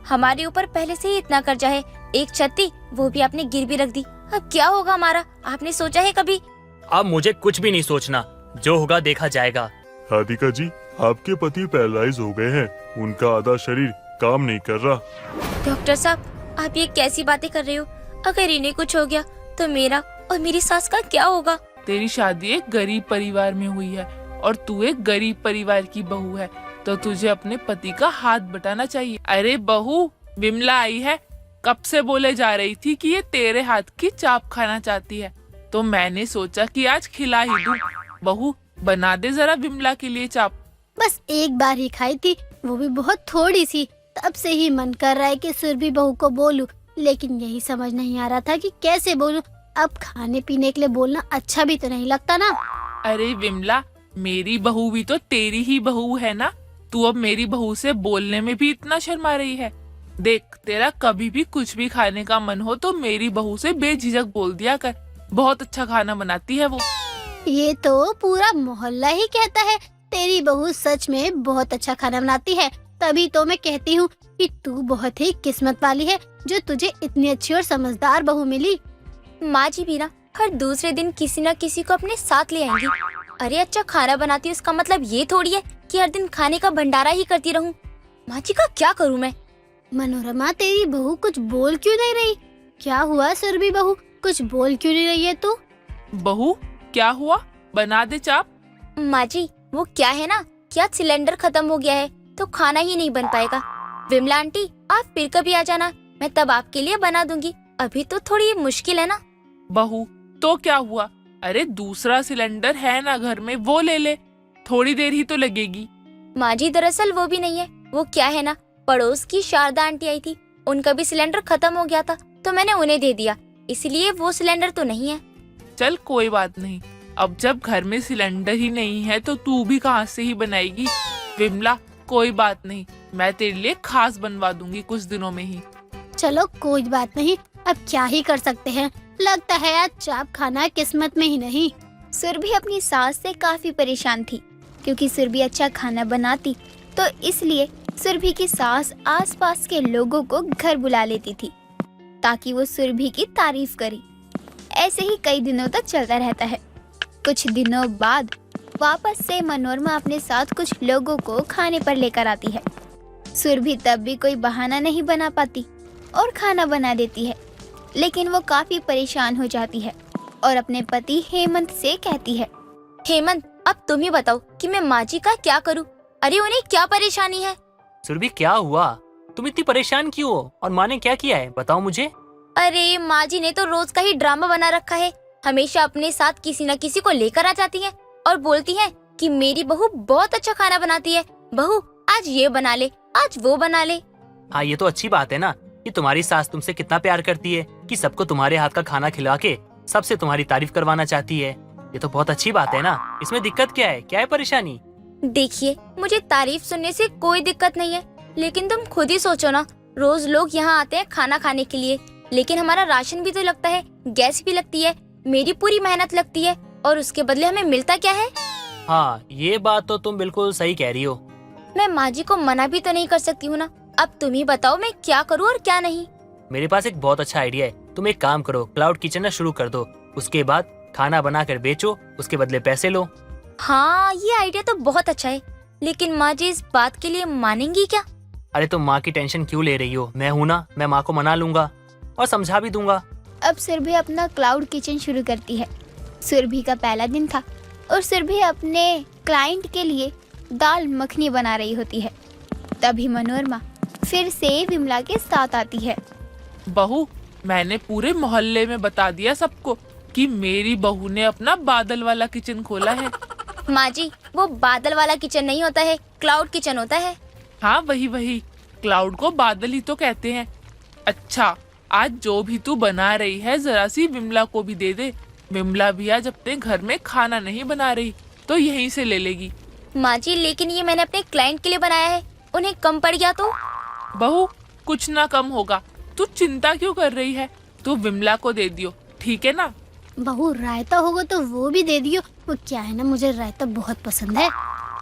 हमारे ऊपर पहले से ही इतना कर्जा है, एक छत थी वो भी आपने गिरवी रख दी। अब क्या होगा हमारा, आपने सोचा है कभी? अब मुझे कुछ भी नहीं सोचना, जो होगा देखा जाएगा। राधिका जी, आपके पति पैरालाइज हो गए हैं, उनका आधा शरीर काम नहीं कर रहा। डॉक्टर साहब, आप ये कैसी बातें कर रहे हो? अगर इन्हें कुछ हो गया तो मेरा और मेरी सास का क्या होगा? तेरी शादी एक गरीब परिवार में हुई है और तू एक गरीब परिवार की बहू है, तो तुझे अपने पति का हाथ बटाना चाहिए। अरे बहू, विमला आई है, कब से बोले जा रही थी कि ये तेरे हाथ की चाप खाना चाहती है, तो मैंने सोचा कि आज खिला ही दूं। बहू, बना दे जरा विमला के लिए चाप। बस एक बार ही खाई थी, वो भी बहुत थोड़ी सी। तब से ही मन कर रहा है कि सुरभि बहू को बोलूं, लेकिन यही समझ नहीं आ रहा था कि कैसे बोलूं। अब खाने पीने के लिए बोलना अच्छा भी तो नहीं लगता ना। अरे विमला, मेरी बहू भी तो तेरी ही बहू है ना, तू अब मेरी बहू से बोलने में भी इतना शर्मा रही है। देख, तेरा कभी भी कुछ भी खाने का मन हो तो मेरी बहू से बेझिझक बोल दिया कर, बहुत अच्छा खाना बनाती है वो। ये तो पूरा मोहल्ला ही कहता है तेरी बहू सच में बहुत अच्छा खाना बनाती है, तभी तो मैं कहती हूँ कि तू बहुत ही किस्मत वाली है जो तुझे इतनी अच्छी और समझदार बहू मिली। माँ जी भी ना हर दूसरे दिन किसी न किसी को अपने साथ ले आएंगी। अरे अच्छा खाना बनाती है उसका मतलब ये थोड़ी है कि हर दिन खाने का भंडारा ही करती रहूं। माँ जी का क्या करूं मैं? मनोरमा, तेरी बहू कुछ बोल क्यों नहीं रही? क्या हुआ सुरभि बहू, कुछ बोल क्यों नहीं रही है तू? बहू, क्या हुआ? बना दे चाप। माँ जी, वो क्या है ना, क्या सिलेंडर खत्म हो गया है तो खाना ही नहीं बन पाएगा। विमला आंटी, आप फिर कभी आ जाना, मैं तब आपके लिए बना दूंगी। अभी तो थोड़ी मुश्किल है ना। बहू, तो क्या हुआ? अरे दूसरा सिलेंडर है ना घर में, वो ले ले, थोड़ी देर ही तो लगेगी। माँ जी, दरअसल वो भी नहीं है। वो क्या है ना, पड़ोस की शारदा आंटी आई थी, उनका भी सिलेंडर खत्म हो गया था तो मैंने उन्हें दे दिया, इसलिए वो सिलेंडर तो नहीं है। चल कोई बात नहीं, अब जब घर में सिलेंडर ही नहीं है तो तू भी कहाँ से ही बनाएगी। विमला, कोई बात नहीं, मैं तेरे लिए खास बनवा दूंगी कुछ दिनों में ही। चलो कोई बात नहीं, अब क्या ही कर सकते हैं। लगता है आज चाप खाना किस्मत में ही नहीं। सुरभि अपनी सास से काफी परेशान थी, क्योंकि सुरभि अच्छा खाना बनाती, तो इसलिए सुरभि की सास आसपास के लोगों को घर बुला लेती थी ताकि वो सुरभि की तारीफ करे। ऐसे ही कई दिनों तक चलता रहता है। कुछ दिनों बाद वापस से मनोरमा अपने साथ कुछ लोगों को खाने पर लेकर आती है। सुरभि तब भी कोई बहाना नहीं बना पाती और खाना बना देती है, लेकिन वो काफी परेशान हो जाती है और अपने पति हेमंत से कहती है, हेमंत, अब तुम ही बताओ कि मैं माँ जी का क्या करूँ? अरे उन्हें क्या परेशानी है? सुरभि, क्या हुआ? तुम इतनी परेशान क्यों हो और माँ ने क्या किया है, बताओ मुझे। अरे माँ जी ने तो रोज का ही ड्रामा बना रखा है। हमेशा अपने साथ किसी न किसी को लेकर आ जाती हैं और बोलती हैं कि मेरी बहू बहुत अच्छा खाना बनाती है। बहू, आज ये बना ले, आज वो बना ले। हाँ, ये तो अच्छी बात है ना कि तुम्हारी सास तुमसे कितना प्यार करती है कि सबको तुम्हारे हाथ का खाना खिला के सबसे तुम्हारी तारीफ करवाना चाहती है। ये तो बहुत अच्छी बात है ना, इसमें दिक्कत क्या है, क्या है परेशानी? देखिए, मुझे तारीफ सुनने से कोई दिक्कत नहीं है, लेकिन तुम खुद ही सोचो ना, रोज लोग यहाँ आते हैं खाना खाने के लिए, लेकिन हमारा राशन भी तो लगता है, गैस भी लगती है, मेरी पूरी मेहनत लगती है, और उसके बदले हमें मिलता क्या है? हाँ, ये बात तो तुम बिल्कुल सही कह रही हो। मैं माँ जी को मना भी तो नहीं कर सकती हूँ ना। अब तुम ही बताओ मैं क्या करूँ और क्या नहीं। मेरे पास एक बहुत अच्छा आइडिया है, तुम एक काम करो, क्लाउड किचन ना शुरू कर दो, उसके बाद खाना बना कर बेचो, उसके बदले पैसे लो। हाँ, ये आइडिया तो बहुत अच्छा है, लेकिन माँ जी इस बात के लिए मानेंगी क्या? अरे तुम माँ की टेंशन क्यों ले रही हो, मैं हूँ ना, मैं माँ को मना लूंगा और समझा भी दूंगा। अब सुरभि अपना क्लाउड किचन शुरू करती है। सुरभि का पहला दिन था और सुरभि अपने क्लाइंट के लिए दाल मखनी बना रही होती है। तभी मनोरमा फिर से विमला के साथ आती है। बहू, मैंने पूरे मोहल्ले में बता दिया सबको कि मेरी बहू ने अपना बादल वाला किचन खोला है। माँ जी, वो बादल वाला किचन नहीं होता है, क्लाउड किचन होता है। हाँ, वही, क्लाउड को बादल ही तो कहते हैं। अच्छा, आज जो भी तू बना रही है जरा सी विमला को भी दे दे। विमला भी आज अपने घर में खाना नहीं बना रही तो यहीं से ले लेगी। माँ जी, लेकिन ये मैंने अपने क्लाइंट के लिए बनाया है, उन्हें कम पड़ गया तो? बहू, कुछ ना कम होगा, तू चिंता क्यों कर रही है? तू विमला को दे दियो, ठीक है ना? बहू, रायता होगा तो वो भी दे दियो। वो क्या है ना, मुझे रायता बहुत पसंद है।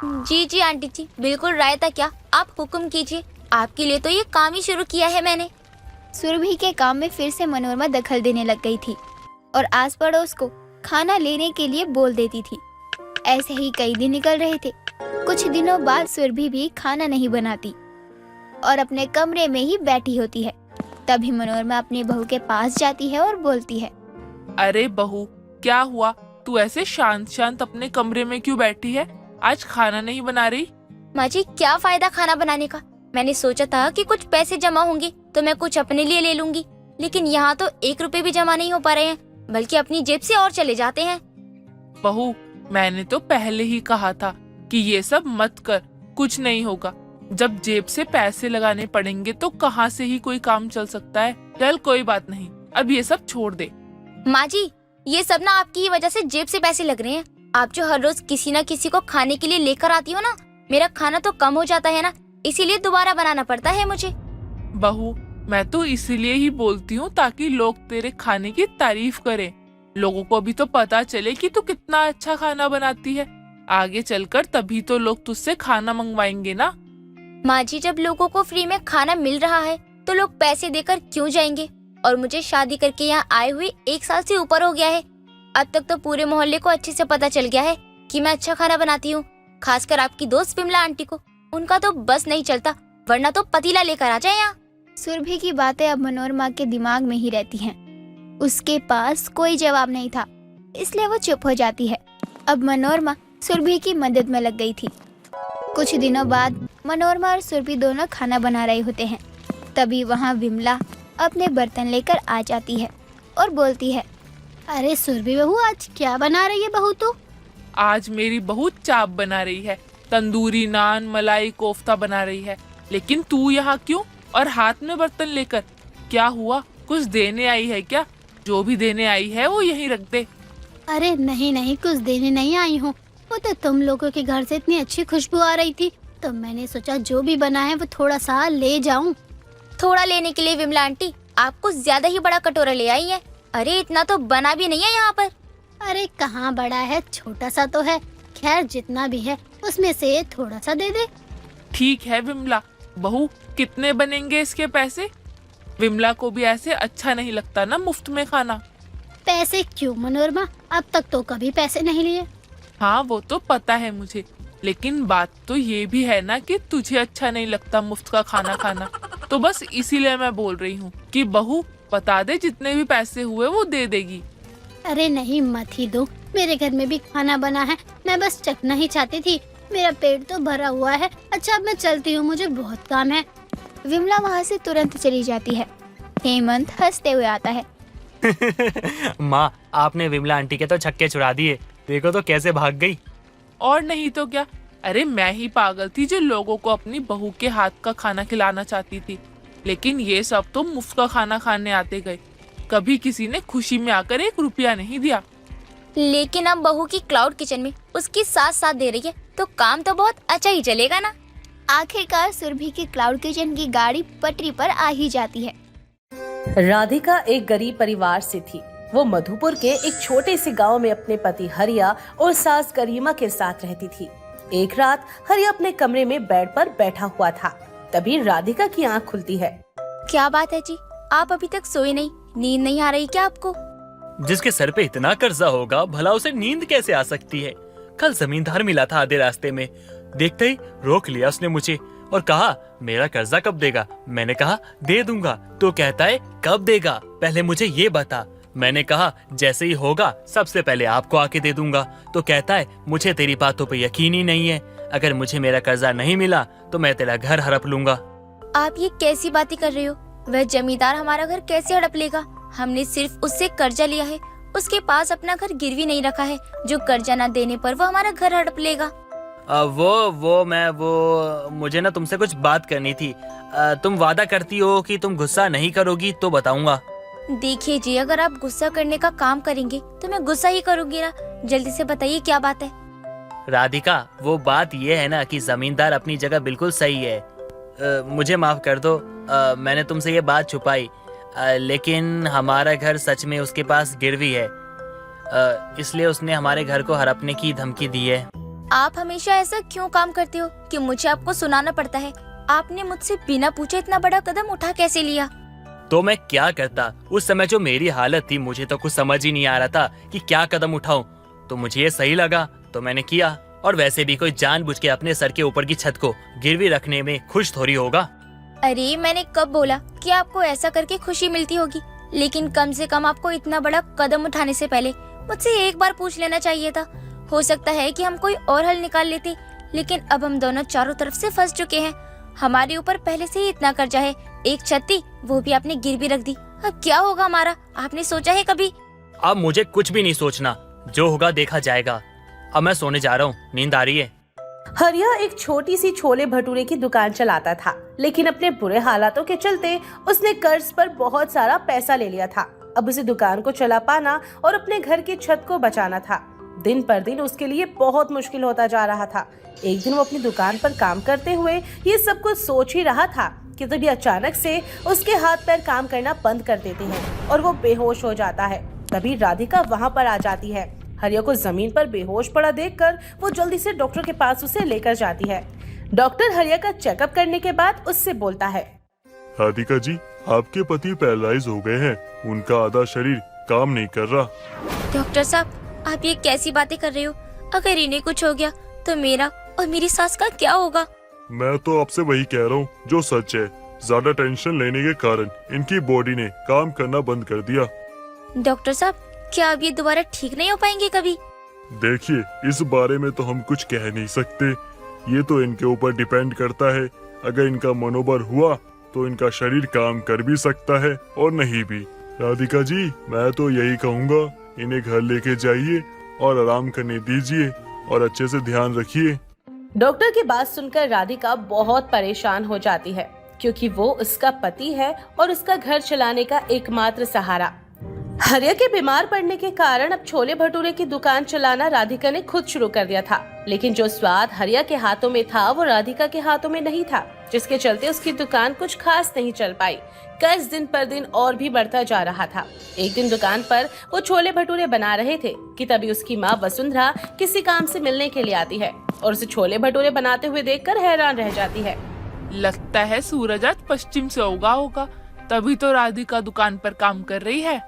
जी जी आंटी जी, बिल्कुल रायता क्या, आप हुक्म कीजिए। आपके लिए तो ये काम ही शुरू किया है मैंने। सुरभि के काम में फिर से मनोरमा दखल देने लग गई थी और आस पड़ोस को खाना लेने के लिए बोल देती थी। ऐसे ही कई दिन निकल रहे थे। कुछ दिनों बाद सुरभि भी खाना नहीं बनाती और अपने कमरे में ही बैठी होती है। तभी मनोरमा अपनी बहू के पास जाती है और बोलती है, अरे बहू, क्या हुआ? तू ऐसे शांत शांत अपने कमरे में क्यों बैठी है? आज खाना नहीं बना रही? माँ जी, क्या फायदा खाना बनाने का? मैंने सोचा था कि कुछ पैसे जमा होंगे तो मैं कुछ अपने लिए ले लूंगी, लेकिन यहाँ तो 1 रुपए भी जमा नहीं हो पा रहे हैं, बल्कि अपनी जेब से और चले जाते हैं। बहू, मैंने तो पहले ही कहा था कि ये सब मत कर, कुछ नहीं होगा। जब जेब से पैसे लगाने पड़ेंगे तो कहाँ से ही कोई काम चल सकता है। चल कोई बात नहीं, अब ये सब छोड़ दे। माँ जी, ये सब ना आपकी ही वजह से जेब से पैसे लग रहे हैं। आप जो हर रोज किसी न किसी को खाने के लिए लेकर आती हो ना, मेरा खाना तो कम हो जाता है ना, इसीलिए दोबारा बनाना पड़ता है मुझे। बहू, मैं तो इसीलिए ही बोलती हूँ ताकि लोग तेरे खाने की तारीफ करें। लोगों को भी तो पता चले कि तू कितना अच्छा खाना बनाती है। आगे चलकर तभी तो लोग तुझसे खाना मंगवाएंगे ना। माँ जी, जब लोगों को फ्री में खाना मिल रहा है तो लोग पैसे देकर क्यों जाएंगे? और मुझे शादी करके यहाँ आए हुए 1 साल से ऊपर हो गया है। अब तक तो पूरे मोहल्ले को अच्छे से पता चल गया है कि मैं अच्छा खाना बनाती हूँ, खासकर आपकी दोस्त विमला आंटी को। उनका तो बस नहीं चलता, वरना तो पतीला लेकर आ जाए यहाँ। सुरभि की बातें अब मनोरमा के दिमाग में ही रहती हैं। उसके पास कोई जवाब नहीं था, इसलिए वो चुप हो जाती है। अब मनोरमा सुरभि की मदद में लग गई थी। कुछ दिनों बाद मनोरमा और सुरभि दोनों खाना बना रहे होते हैं। तभी वहाँ विमला अपने बर्तन लेकर आ जाती है और बोलती है, अरे सुरभि बहू, आज क्या बना रही है बहू तू? आज मेरी बहू चाप बना रही है, तंदूरी नान मलाई कोफ्ता बना रही है। लेकिन तू यहाँ क्यों और हाथ में बर्तन लेकर? क्या हुआ? कुछ देने आई है क्या? जो भी देने आई है वो यहीं रख दे। अरे नहीं नहीं, कुछ देने नहीं आई हूँ। वो तो तुम लोगों के घर से इतनी अच्छी खुशबू आ रही थी तो मैंने सोचा जो भी बना है वो थोड़ा सा ले जाऊं। थोड़ा लेने के लिए विमला आंटी आप कुछ ज्यादा ही बड़ा कटोरा ले आई है। अरे इतना तो बना भी नहीं है यहाँ पर। अरे कहाँ बड़ा है, छोटा सा तो है। खैर जितना भी है उसमें से थोड़ा सा दे दे। ठीक है विमला। बहू, कितने बनेंगे इसके पैसे? विमला को भी ऐसे अच्छा नहीं लगता ना मुफ्त में खाना। पैसे क्यों मनोरमा, अब तक तो कभी पैसे नहीं लिए। हाँ वो तो पता है मुझे, लेकिन बात तो ये भी है ना कि तुझे अच्छा नहीं लगता मुफ्त का खाना खाना। तो बस इसीलिए मैं बोल रही हूँ कि बहू बता दे, जितने भी पैसे हुए वो दे देगी। अरे नहीं, मत ही दो। मेरे घर में भी खाना बना है, मैं बस चखना ही चाहती थी। मेरा पेट तो भरा हुआ है। अच्छा अब मैं चलती हूँ, मुझे बहुत काम है। विमला वहाँ से तुरंत चली जाती है। हेमंत हंसते हुए आता है। माँ, आपने विमला आंटी के तो छक्के छुड़ा दिए। देखो तो कैसे भाग गई। और नहीं तो क्या। अरे मैं ही पागल थी जो लोगों को अपनी बहू के हाथ का खाना खिलाना चाहती थी, लेकिन ये सब तो मुफ्त का खाना खाने आते गए। कभी किसी ने खुशी में आकर 1 रुपया नहीं दिया। लेकिन अब बहू की क्लाउड किचन में उसकी साथ साथ दे रही है तो काम तो बहुत अच्छा ही चलेगा ना। आखिरकार सुरभि की क्लाउड किचन की गाड़ी पटरी पर आ ही जाती है। राधिका एक गरीब परिवार से थी। वो मधुपुर के एक छोटे से गांव में अपने पति हरिया और सास गरिमा के साथ रहती थी। एक रात हरिया अपने कमरे में बेड पर बैठा हुआ था। तभी राधिका की आंख खुलती है। क्या बात है जी, आप अभी तक सोए नहीं? नींद नहीं आ रही क्या आपको? जिसके सर पे इतना कर्जा होगा, भला उसे नींद कैसे आ सकती है? कल जमींदार मिला था आधे रास्ते में, देखते ही रोक लिया उसने मुझे और कहा मेरा कर्जा कब देगा? मैंने कहा दे दूंगा। तो कहता है कब देगा, पहले मुझे ये बता। मैंने कहा जैसे ही होगा सबसे पहले आपको आके दे दूंगा। तो कहता है मुझे तेरी बातों पे यकीन ही नहीं है, अगर मुझे मेरा कर्जा नहीं मिला तो मैं तेरा घर हड़प लूंगा। आप ये कैसी बातें कर रहे हो? वह जमींदार हमारा घर कैसे हड़प लेगा? हमने सिर्फ उससे कर्जा लिया है, उसके पास अपना घर गिरवी नहीं रखा है जो कर्जा न देने पर वो हमारा घर हड़प लेगा। मुझे ना तुमसे कुछ बात करनी थी। तुम वादा करती हो कि तुम गुस्सा नहीं करोगी तो बताऊंगा। देखिए जी, अगर आप गुस्सा करने का काम करेंगे तो मैं गुस्सा ही करूंगी ना। जल्दी से बताइए क्या बात है। राधिका, वो बात ये है ना कि जमींदार अपनी जगह बिल्कुल सही है। मुझे माफ कर दो, मैंने तुमसे ये बात छुपाई, लेकिन हमारा घर सच में उसके पास गिरवी है, इसलिए उसने हमारे घर को हड़पने की धमकी दी है। आप हमेशा ऐसा क्यों काम करते हो कि मुझे आपको सुनाना पड़ता है? आपने मुझसे बिना पूछे इतना बड़ा कदम उठा कैसे लिया? तो मैं क्या करता, उस समय जो मेरी हालत थी मुझे तो कुछ समझ ही नहीं आ रहा था कि क्या कदम उठाऊं। तो मुझे ये सही लगा तो मैंने किया। और वैसे भी कोई जानबूझ के अपने सर के ऊपर की छत को गिरवी रखने में खुश थोड़ी होगा। अरे मैंने कब बोला कि आपको ऐसा करके खुशी मिलती होगी? लेकिन कम से कम आपको इतना बड़ा कदम उठाने से पहले मुझसे एक बार पूछ लेना चाहिए था। हो सकता है कि हम कोई और हल निकाल लेते, लेकिन अब हम दोनों चारों तरफ से फंस चुके हैं। हमारे ऊपर पहले से ही इतना कर्जा है, एक छत थी वो भी आपने गिरवी रख दी। अब क्या होगा हमारा, आपने सोचा है कभी? अब मुझे कुछ भी नहीं सोचना, जो होगा देखा जाएगा। अब मैं सोने जा रहा हूँ, नींद आ रही है। हरिया एक छोटी सी छोले भटूरे की दुकान चलाता था, लेकिन अपने बुरे हालातों के चलते उसने कर्ज पर बहुत सारा पैसा ले लिया था। अब उसे दुकान को चला पाना और अपने घर की छत को बचाना था। दिन पर दिन उसके लिए बहुत मुश्किल होता जा रहा था। एक दिन वो अपनी दुकान पर काम करते हुए ये सब कुछ सोच ही रहा था कि तभी अचानक से उसके हाथ पैर काम करना बंद कर देते हैं और वो बेहोश हो जाता है। तभी राधिका वहाँ पर आ जाती है। हरिया को जमीन पर बेहोश पड़ा देखकर वो जल्दी से डॉक्टर के पास उसे लेकर जाती है। डॉक्टर हरिया का चेकअप करने के बाद उससे बोलता है, राधिका जी, आपके पति पैरालाइज हो गए हैं, उनका आधा शरीर काम नहीं कर रहा। डॉक्टर साहब, आप ये कैसी बातें कर रहे हो? अगर इन्हें कुछ हो गया तो मेरा और मेरी सास का क्या होगा? मैं तो आपसे वही कह रहा हूँ जो सच है। ज्यादा टेंशन लेने के कारण इनकी बॉडी ने काम करना बंद कर दिया। डॉक्टर साहब, क्या अब ये दोबारा ठीक नहीं हो पाएंगे कभी? देखिए, इस बारे में तो हम कुछ कह नहीं सकते, ये तो इनके ऊपर डिपेंड करता है। अगर इनका मनोबल हुआ तो इनका शरीर काम कर भी सकता है और नहीं भी। राधिका जी, मैं तो यही कहूँगा, इन्हें घर लेके जाइए और आराम करने दीजिए और अच्छे से ध्यान रखिए। डॉक्टर की बात सुनकर राधिका बहुत परेशान हो जाती है, क्योंकि वो उसका पति है और उसका घर चलाने का एकमात्र सहारा। हरिया के बीमार पड़ने के कारण अब छोले भटूरे की दुकान चलाना राधिका ने खुद शुरू कर दिया था, लेकिन जो स्वाद हरिया के हाथों में था वो राधिका के हाथों में नहीं था, जिसके चलते उसकी दुकान कुछ खास नहीं चल पाई। कर्ज दिन पर दिन और भी बढ़ता जा रहा था। एक दिन दुकान पर वो छोले भटूरे बना रहे थे कि तभी उसकी माँ वसुंधरा किसी काम से मिलने के लिए आती है और उसे छोले भटूरे बनाते हुए देखकर हैरान रह जाती है। लगता है सूरज आज पश्चिम से उगा होगा, तभी तो राधिका दुकान पर काम कर रही है।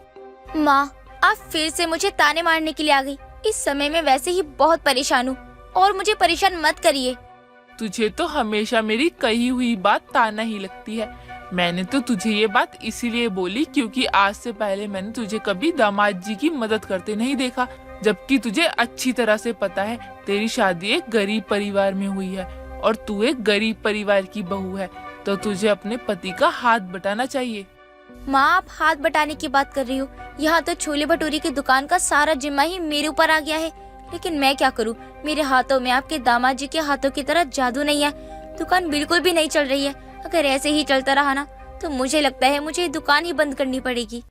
माँ, आप फिर से मुझे ताने मारने के लिए आ गई। इस समय में वैसे ही बहुत परेशान हूँ और मुझे परेशान मत करिए। तुझे तो हमेशा मेरी कही हुई बात ताना ही लगती है। मैंने तो तुझे ये बात इसीलिए बोली क्योंकि आज से पहले मैंने तुझे कभी दामाद जी की मदद करते नहीं देखा, जबकि तुझे अच्छी तरह से पता है तेरी शादी एक गरीब परिवार में हुई है और तू एक गरीब परिवार की बहू है, तो तुझे अपने पति का हाथ बटाना चाहिए। माँ, आप हाथ बटाने की बात कर रही हो? यहाँ तो छोले भटूरे की दुकान का सारा जिम्मा ही मेरे ऊपर आ गया है, लेकिन मैं क्या करूँ? मेरे हाथों में आपके दामाद जी के हाथों की तरह जादू नहीं है। दुकान बिल्कुल भी नहीं चल रही है। अगर ऐसे ही चलता रहा ना तो मुझे लगता है मुझे दुकान ही बंद करनी पड़ेगी।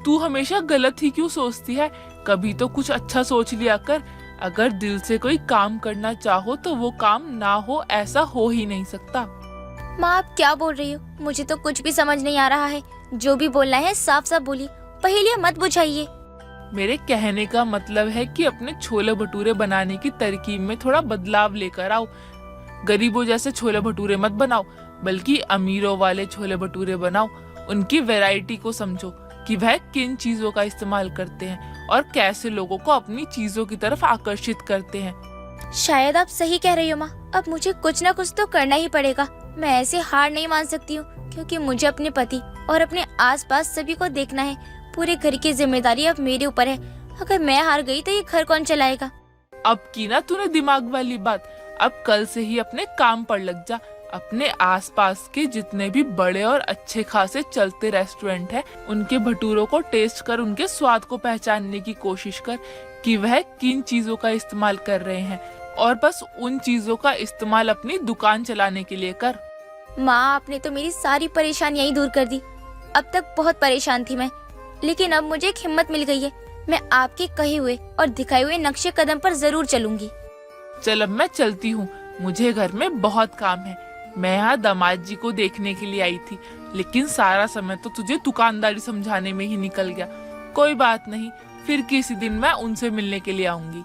तू हमेशा गलत ही क्यों सोचती है? कभी तो कुछ अच्छा सोच लिया कर। अगर दिल से कोई काम करना चाहो तो वो काम ना हो ऐसा हो ही नहीं सकता। माँ, आप क्या बोल रही हो? मुझे तो कुछ भी समझ नहीं आ रहा है। जो भी बोलना है साफ साफ बोलिए, पहेलियां मत बुझाइए। मेरे कहने का मतलब है कि अपने छोले भटूरे बनाने की तरकीब में थोड़ा बदलाव लेकर आओ। गरीबों जैसे छोले भटूरे मत बनाओ, बल्कि अमीरों वाले छोले भटूरे बनाओ। उनकी वैरायटी को समझो कि वह किन चीजों का इस्तेमाल करते हैं और कैसे लोगों को अपनी चीजों की तरफ आकर्षित करते हैं। शायद आप सही कह रही हो माँ, अब मुझे कुछ ना कुछ तो करना ही पड़ेगा। मैं ऐसे हार नहीं मान सकती हूँ, क्योंकि मुझे अपने पति और अपने आसपास सभी को देखना है। पूरे घर की जिम्मेदारी अब मेरे ऊपर है। अगर मैं हार गई तो ये घर कौन चलाएगा? अब की ना तूने दिमाग वाली बात। अब कल से ही अपने काम पर लग जा। अपने आसपास के जितने भी बड़े और अच्छे खासे चलते रेस्टोरेंट हैं, उनके भटूरों को टेस्ट कर उनके स्वाद को पहचानने की कोशिश कर कि वह किन चीजों का इस्तेमाल कर रहे हैं, और बस उन चीजों का इस्तेमाल अपनी दुकान चलाने के लिए कर। माँ, आपने तो मेरी सारी परेशानियां ही दूर कर दी। अब तक बहुत परेशान थी मैं, लेकिन अब मुझे एक हिम्मत मिल गई है। मैं आपके कहे हुए और दिखाए हुए नक्शे कदम पर जरूर चलूंगी। चल अब मैं चलती हूँ, मुझे घर में बहुत काम है। मैं यहाँ दामाद जी को देखने के लिए आई थी, लेकिन सारा समय तो तुझे दुकानदारी समझाने में ही निकल गया। कोई बात नहीं, फिर किसी दिन मैं उनसे मिलने के लिए आऊंगी।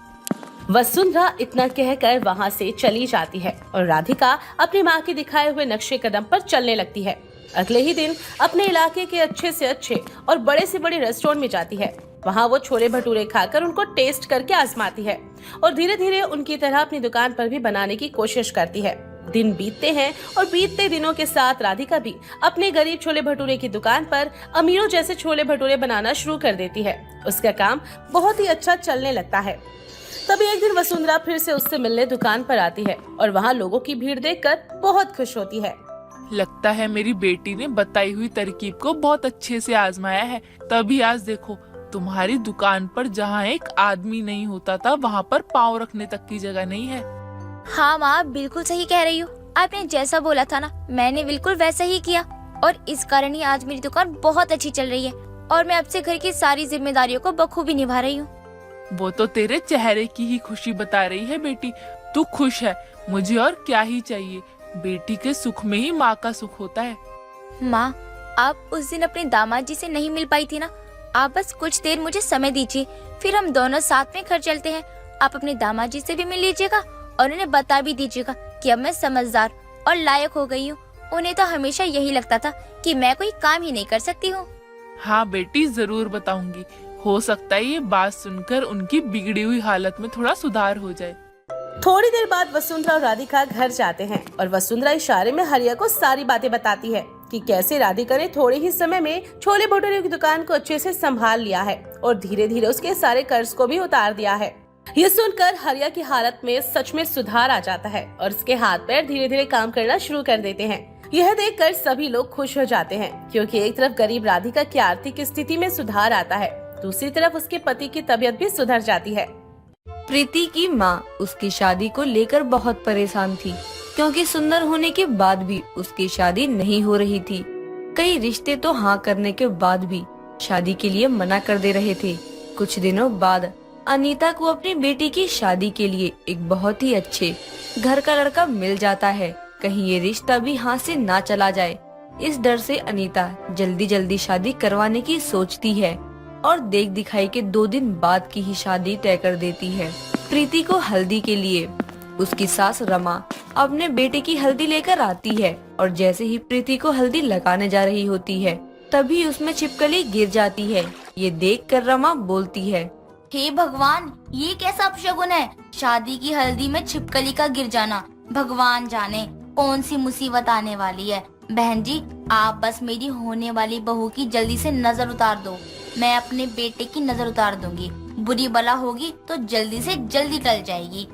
वसुंधरा इतना कहकर वहाँ से चली जाती है और राधिका अपनी माँ के दिखाए हुए नक्शे कदम पर चलने लगती है। अगले ही दिन अपने इलाके के अच्छे से अच्छे और बड़े से बड़े रेस्टोरेंट में जाती है। वहाँ वो छोले भटूरे खाकर उनको टेस्ट करके आजमाती है और धीरे धीरे उनकी तरह अपनी दुकान पर भी बनाने की कोशिश करती है। दिन बीतते हैं और बीतते दिनों के साथ राधिका भी अपने गरीब छोले भटूरे की दुकान पर अमीरों जैसे छोले भटूरे बनाना शुरू कर देती है। उसका काम बहुत ही अच्छा चलने लगता है। तभी एक दिन वसुंधरा फिर से उससे मिलने दुकान पर आती है और वहाँ लोगों की भीड़ देखकर बहुत खुश होती है। लगता है मेरी बेटी ने बताई हुई तरकीब को बहुत अच्छे से आजमाया है, तभी आज देखो तुम्हारी दुकान पर जहाँ एक आदमी नहीं होता था वहाँ पर पाँव रखने तक की जगह नहीं है। हाँ माँ, बिल्कुल सही कह रही हो। आपने जैसा बोला था ना, मैंने बिल्कुल वैसा ही किया और इस कारण ही आज मेरी दुकान बहुत अच्छी चल रही है और मैं अब से घर की सारी जिम्मेदारियों को बखूबी निभा रही हूँ। वो तो तेरे चेहरे की ही खुशी बता रही है बेटी। तू खुश है, मुझे और क्या ही चाहिए। बेटी के सुख में ही माँ का सुख होता है। माँ, आप उस दिन अपने दामाद जी से नहीं मिल पाई थी ना, आप बस कुछ देर मुझे समय दीजिए, फिर हम दोनों साथ में घर चलते हैं। आप अपने दामाद जी से भी मिल लीजिएगा और उन्हें बता भी दीजिएगा कि अब मैं समझदार और लायक हो गई हूँ। उन्हें तो हमेशा यही लगता था कि मैं कोई काम ही नहीं कर सकती हूँ। हाँ बेटी, जरूर बताऊंगी। हो सकता है ये बात सुनकर उनकी बिगड़ी हुई हालत में थोड़ा सुधार हो जाए। थोड़ी देर बाद वसुंधरा और राधिका घर जाते हैं और वसुंधरा इशारे में हरिया को सारी बातें बताती है कि कैसे राधिका ने थोड़े ही समय में छोले भटूरे की दुकान को अच्छे से संभाल लिया है और धीरे धीरे उसके सारे कर्ज को भी उतार दिया है। ये सुनकर हरिया की हालत में सच में सुधार आ जाता है और उसके हाथ पैर धीरे धीरे काम करना शुरू कर देते हैं। यह देखकर सभी लोग खुश हो जाते हैं क्योंकि एक तरफ गरीब राधिका की आर्थिक स्थिति में सुधार आता है, दूसरी तरफ उसके पति की तबीयत भी सुधर जाती है। प्रीति की माँ उसकी शादी को लेकर बहुत परेशान थी क्योंकि सुंदर होने के बाद भी उसकी शादी नहीं हो रही थी। कई रिश्ते तो हाँ करने के बाद भी शादी के लिए मना कर दे रहे थे। कुछ दिनों बाद अनीता को अपनी बेटी की शादी के लिए एक बहुत ही अच्छे घर का लड़का मिल जाता है। कहीं ये रिश्ता भी हाथ से ना चला जाए, इस डर से अनीता जल्दी जल्दी शादी करवाने की सोचती है और देख दिखाई के 2 दिन बाद की ही शादी तय कर देती है। प्रीति को हल्दी के लिए उसकी सास रमा अपने बेटे की हल्दी लेकर आती है और जैसे ही प्रीति को हल्दी लगाने जा रही होती है तभी उसमें छिपकली गिर जाती है। ये देखकर रमा बोलती है, हे भगवान, ये कैसा अपशगुन है। शादी की हल्दी में छिपकली का गिर जाना, भगवान जाने कौन सी मुसीबत आने वाली है। बहन जी, आप बस मेरी होने वाली बहू की जल्दी से नजर उतार दो। मैं अपने बेटे की नजर उतार दूंगी। बुरी बला होगी तो जल्दी से जल्दी टल जाएगी,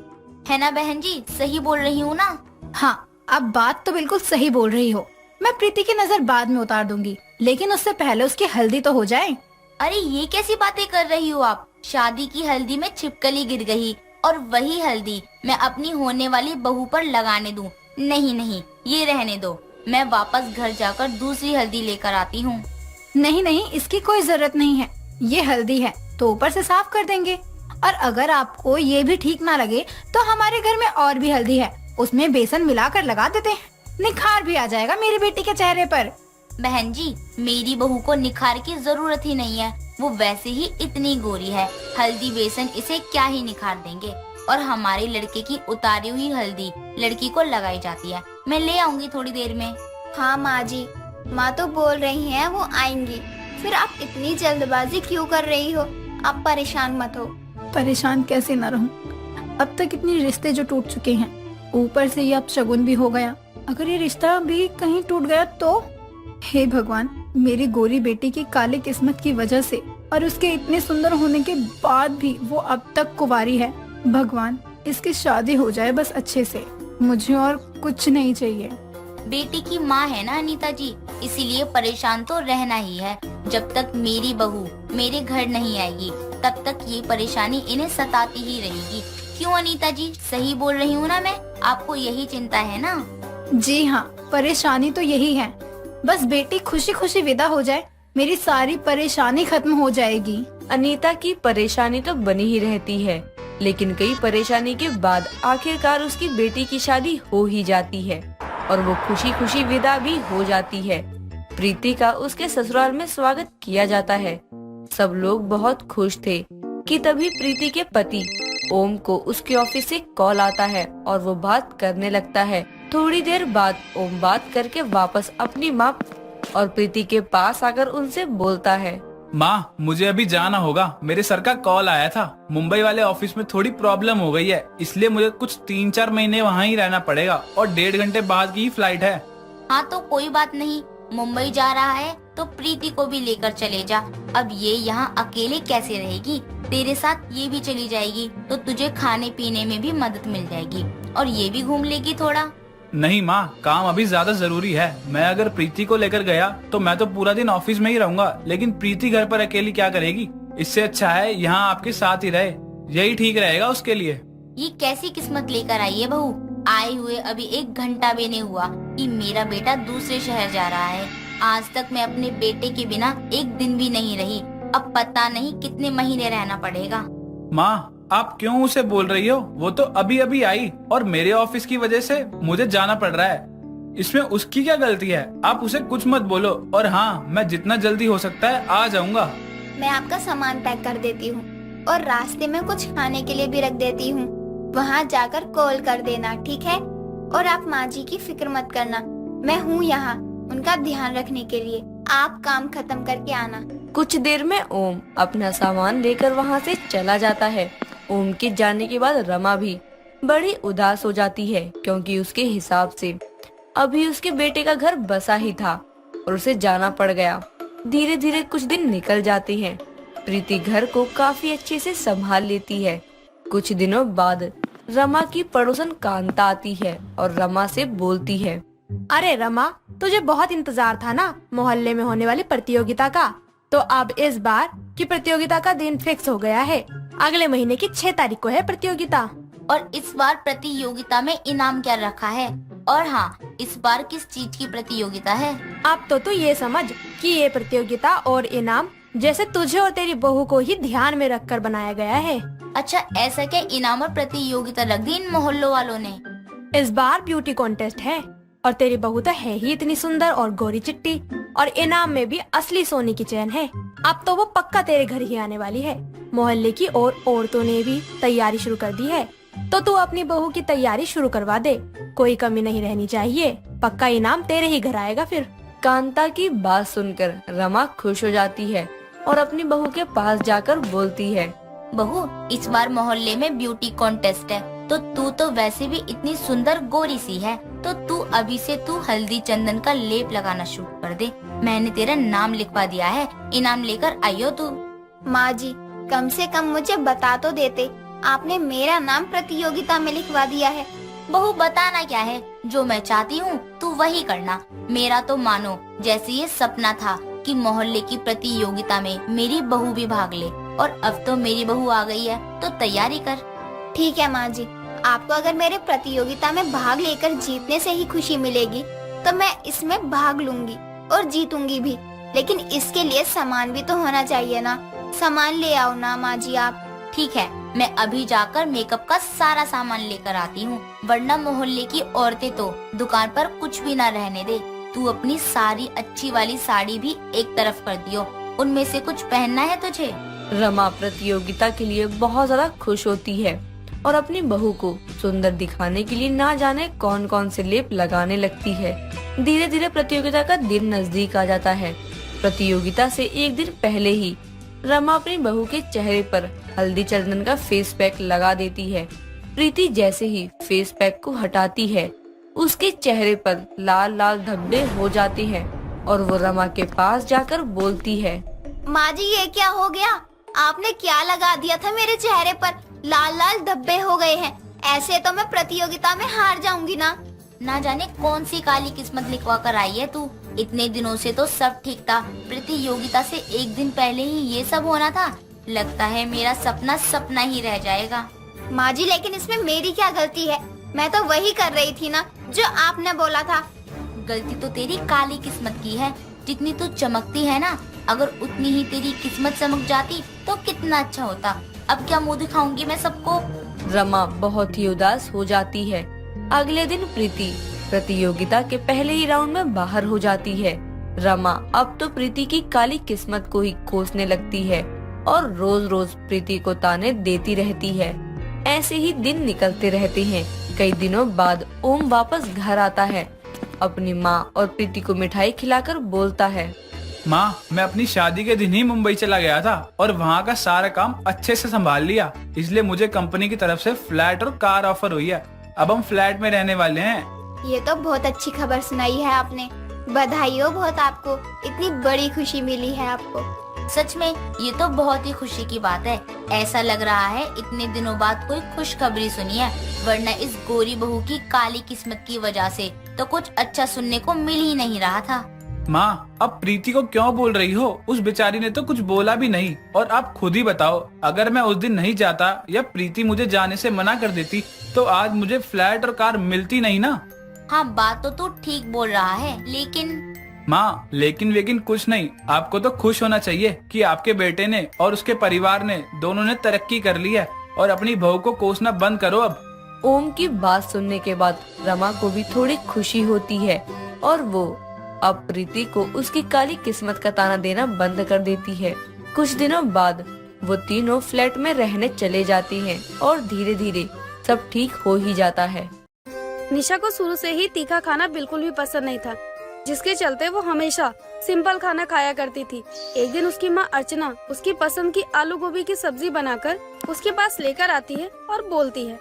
है ना बहन जी? सही बोल रही हूँ ना? हाँ, अब बात तो बिल्कुल सही बोल रही हो। मैं प्रीति की नजर बाद में उतार दूंगी, लेकिन उससे पहले उसकी हल्दी तो हो जाए। अरे ये कैसी बातें कर रही हो आप? शादी की हल्दी में छिपकली गिर गई और वही हल्दी मैं अपनी होने वाली बहू पर लगाने दूं? नहीं नहीं, ये रहने दो। मैं वापस घर जाकर दूसरी हल्दी लेकर आती हूँ। नहीं नहीं, इसकी कोई जरूरत नहीं है। ये हल्दी है तो ऊपर से साफ कर देंगे, और अगर आपको ये भी ठीक ना लगे तो हमारे घर में और भी हल्दी है, उसमें बेसन मिलाकर लगा देते हैं। निखार भी आ जाएगा मेरी बेटी के चेहरे पर। बहन जी, मेरी बहू को निखार की जरूरत ही नहीं है, वो वैसे ही इतनी गोरी है। हल्दी बेसन इसे क्या ही निखार देंगे। और हमारे लड़के की उतारी हुई हल्दी लड़की को लगाई जाती है। मैं ले आऊंगी थोड़ी देर में। हाँ माँ जी, माँ तो बोल रही हैं वो आएंगी। फिर आप इतनी जल्दबाजी क्यों कर रही हो? आप परेशान मत हो। परेशान कैसे न रहूं? अब तक इतने रिश्ते जो टूट चुके हैं, ऊपर से ये अब शगुन भी हो गया। अगर ये रिश्ता भी कहीं टूट गया तो? हे भगवान, मेरी गोरी बेटी की काली किस्मत की वजह से और उसके इतने सुंदर होने के बाद भी वो अब तक कुंवारी है। भगवान, इसकी शादी हो जाए बस अच्छे से, मुझे और कुछ नहीं चाहिए। बेटी की माँ है ना अनीता जी, इसीलिए परेशान तो रहना ही है। जब तक मेरी बहू मेरे घर नहीं आएगी तब तक ये परेशानी इन्हें सताती ही रहेगी। क्यों अनीता जी, सही बोल रही हूँ ना मैं? आपको यही चिंता है ना? जी हाँ, परेशानी तो यही है। बस बेटी खुशी खुशी विदा हो जाए, मेरी सारी परेशानी खत्म हो जाएगी। अनीता की परेशानी तो बनी ही रहती है, लेकिन कई परेशानी के बाद आखिरकार उसकी बेटी की शादी हो ही जाती है और वो खुशी खुशी विदा भी हो जाती है। प्रीति का उसके ससुराल में स्वागत किया जाता है। सब लोग बहुत खुश थे कि तभी प्रीति के पति ओम को उसके ऑफिस से कॉल आता है और वो बात करने लगता है। थोड़ी देर बाद ओम बात करके वापस अपनी माँ और प्रीति के पास आकर उनसे बोलता है, माँ मुझे अभी जाना होगा, मेरे सर का कॉल आया था। मुंबई वाले ऑफिस में थोड़ी प्रॉब्लम हो गई है, इसलिए मुझे कुछ 3-4 महीने वहाँ ही रहना पड़ेगा और 1.5 घंटे बाद की ही फ्लाइट है। हाँ तो कोई बात नहीं, मुंबई जा रहा है तो प्रीति को भी लेकर चले जा। अब ये यहाँ अकेले कैसे रहेगी, तेरे साथ ये भी चली जाएगी तो तुझे खाने पीने में भी मदद मिल जाएगी और ये भी घूम लेगी थोड़ा। नहीं माँ, काम अभी ज्यादा जरूरी है। मैं अगर प्रीति को लेकर गया तो मैं तो पूरा दिन ऑफिस में ही रहूंगा, लेकिन प्रीति घर पर अकेली क्या करेगी। इससे अच्छा है यहाँ आपके साथ ही रहे, यही ठीक रहेगा उसके लिए। ये कैसी किस्मत लेकर आई है बहू, आए हुए अभी 1 घंटा भी नहीं हुआ कि मेरा बेटा दूसरे शहर जा रहा है। आज तक मैं अपने बेटे के बिना 1 दिन भी नहीं रही, अब पता नहीं कितने महीने रहना पड़ेगा। माँ आप क्यों उसे बोल रही हो, वो तो अभी अभी आई और मेरे ऑफिस की वजह से मुझे जाना पड़ रहा है। इसमें उसकी क्या गलती है, आप उसे कुछ मत बोलो। और हाँ, मैं जितना जल्दी हो सकता है आ जाऊंगा। मैं आपका सामान पैक कर देती हूँ और रास्ते में कुछ खाने के लिए भी रख देती हूँ। वहाँ जाकर कॉल कर देना, ठीक है? और आप माँ जी की फिक्र मत करना, मैं हूँ यहाँ उनका ध्यान रखने के लिए। आप काम खत्म करके आना। कुछ देर में ओम अपना सामान लेकर वहाँ से चला जाता है। ओम के जाने के बाद रमा भी बड़ी उदास हो जाती है, क्योंकि उसके हिसाब से अभी उसके बेटे का घर बसा ही था और उसे जाना पड़ गया। धीरे धीरे कुछ दिन निकल जाते हैं। प्रीति घर को काफी अच्छे से संभाल लेती है। कुछ दिनों बाद रमा की पड़ोसन कांता आती है और रमा से बोलती है, अरे रमा, तुझे बहुत इंतजार था ना मोहल्ले में होने वाली प्रतियोगिता का। तो अब इस बार की प्रतियोगिता का दिन फिक्स हो गया है। अगले महीने की 6 तारीख को है प्रतियोगिता। और इस बार प्रतियोगिता में इनाम क्या रखा है? और हाँ, इस बार किस चीज की प्रतियोगिता है? अब तो तू ये समझ कि ये प्रतियोगिता और इनाम जैसे तुझे और तेरी बहू को ही ध्यान में रखकर बनाया गया है। अच्छा, ऐसा क्या इनाम और प्रतियोगिता रख दी इन मोहल्लों वालों ने? इस बार ब्यूटी कॉन्टेस्ट है और तेरी बहू तो है ही इतनी सुंदर और गोरी चिट्टी, और इनाम में भी असली सोने की चैन है। अब तो वो पक्का तेरे घर ही आने वाली है। मोहल्ले की और औरतों ने भी तैयारी शुरू कर दी है, तो तू अपनी बहू की तैयारी शुरू करवा दे, कोई कमी नहीं रहनी चाहिए। पक्का इनाम तेरे ही घर आएगा फिर। कांता की बात सुनकर रमा खुश हो जाती है और अपनी बहू के पास जाकर बोलती है, बहू, इस बार मोहल्ले में ब्यूटी कॉन्टेस्ट है, तो तू तो वैसे भी इतनी सुंदर गोरी सी है, तो तू अभी से तू हल्दी चंदन का लेप लगाना शुरू कर दे। मैंने तेरा नाम लिखवा दिया है, इनाम लेकर आइयो तू। माँ जी, कम से कम मुझे बता तो देते, आपने मेरा नाम प्रतियोगिता में लिखवा दिया है। बहू, बताना क्या है, जो मैं चाहती हूँ तू वही करना। मेरा तो मानो जैसे ये सपना था कि मोहल्ले की प्रतियोगिता में मेरी बहू भी भाग ले, और अब तो मेरी बहू आ गई है, तो तैयारी कर। ठीक है माँ जी, आपको अगर मेरे प्रतियोगिता में भाग लेकर जीतने से ही खुशी मिलेगी तो मैं इसमें भाग लूंगी और जीतूंगी भी, लेकिन इसके लिए सामान भी तो होना चाहिए ना। सामान ले आओ ना माँ जी आप। ठीक है, मैं अभी जाकर मेकअप का सारा सामान लेकर आती हूँ, वरना मोहल्ले की औरतें तो दुकान पर कुछ भी ना रहने दे। तू अपनी सारी अच्छी वाली साड़ी भी एक तरफ कर दियो, उनमें से कुछ पहनना है तुझे। रमा प्रतियोगिता के लिए बहुत ज्यादा खुश होती है और अपनी बहू को सुंदर दिखाने के लिए ना जाने कौन कौन से लेप लगाने लगती है। धीरे धीरे प्रतियोगिता का दिन नजदीक आ जाता है। प्रतियोगिता से एक दिन पहले ही रमा अपनी बहू के चेहरे पर हल्दी चंदन का फेस पैक लगा देती है। प्रीति जैसे ही फेस पैक को हटाती है, उसके चेहरे पर लाल लाल धब्बे हो जाते हैं और वो रमा के पास जाकर बोलती है, माँ जी, ये क्या हो गया? आपने क्या लगा दिया था मेरे चेहरे पर? लाल लाल धब्बे हो गए हैं। ऐसे तो मैं प्रतियोगिता में हार जाऊंगी ना। ना जाने कौन सी काली किस्मत लिखवा कर आई है तू। इतने दिनों से तो सब ठीक था, प्रतियोगिता से एक दिन पहले ही ये सब होना था। लगता है मेरा सपना सपना ही रह जाएगा। माँ जी, लेकिन इसमें मेरी क्या गलती है? मैं तो वही कर रही थी ना जो आपने बोला था। गलती तो तेरी काली किस्मत की है। जितनी तू चमकती है ना, अगर उतनी ही तेरी किस्मत चमक जाती तो कितना अच्छा होता। अब क्या मुंह दिखाऊंगी मैं सबको। रमा बहुत ही उदास हो जाती है। अगले दिन प्रीति प्रतियोगिता के पहले ही राउंड में बाहर हो जाती है। रमा अब तो प्रीति की काली किस्मत को ही कोसने लगती है और रोज रोज प्रीति को ताने देती रहती है। ऐसे ही दिन निकलते रहते हैं। कई दिनों बाद ओम वापस घर आता है। अपनी माँ और प्रीति को मिठाई खिलाकर बोलता है, माँ, मैं अपनी शादी के दिन ही मुंबई चला गया था और वहाँ का सारा काम अच्छे से संभाल लिया। इसलिए मुझे कंपनी की तरफ से फ्लैट और कार ऑफर हुई है। अब हम फ्लैट में रहने वाले हैं। ये तो बहुत अच्छी खबर सुनाई है आपने। बधाई हो बहुत आपको, इतनी बड़ी खुशी मिली है आपको। सच में ये तो बहुत ही खुशी की बात है। ऐसा लग रहा है इतने दिनों बाद कोई खुशखबरी सुनी है, वरना इस गोरी बहू की काली किस्मत की वजह से तो कुछ अच्छा सुनने को मिल ही नहीं रहा था। माँ, अब प्रीति को क्यों बोल रही हो? उस बेचारी ने तो कुछ बोला भी नहीं। और आप खुद ही बताओ, अगर मैं उस दिन नहीं जाता या प्रीति मुझे जाने से मना कर देती तो आज मुझे फ्लैट और कार मिलती नहीं ना। हाँ, बात तो तू ठीक बोल रहा है, लेकिन माँ, लेकिन कुछ नहीं। आपको तो खुश होना चाहिए कि आपके बेटे ने और उसके परिवार ने दोनों ने तरक्की कर ली है। और अपनी बहू को कोसना बंद करो अब। ओम की बात सुनने के बाद रमा को भी थोड़ी खुशी होती है और वो अब प्रीति को उसकी काली किस्मत का ताना देना बंद कर देती है। कुछ दिनों बाद वो तीनों फ्लैट में रहने चले जाती हैं और धीरे धीरे सब ठीक हो ही जाता है। निशा को शुरू से ही तीखा खाना बिल्कुल भी पसंद नहीं था, जिसके चलते वो हमेशा सिंपल खाना खाया करती थी। एक दिन उसकी माँ अर्चना उसकी पसंद की आलू गोभी की सब्जी बनाकर उसके पास लेकर आती है और बोलती है,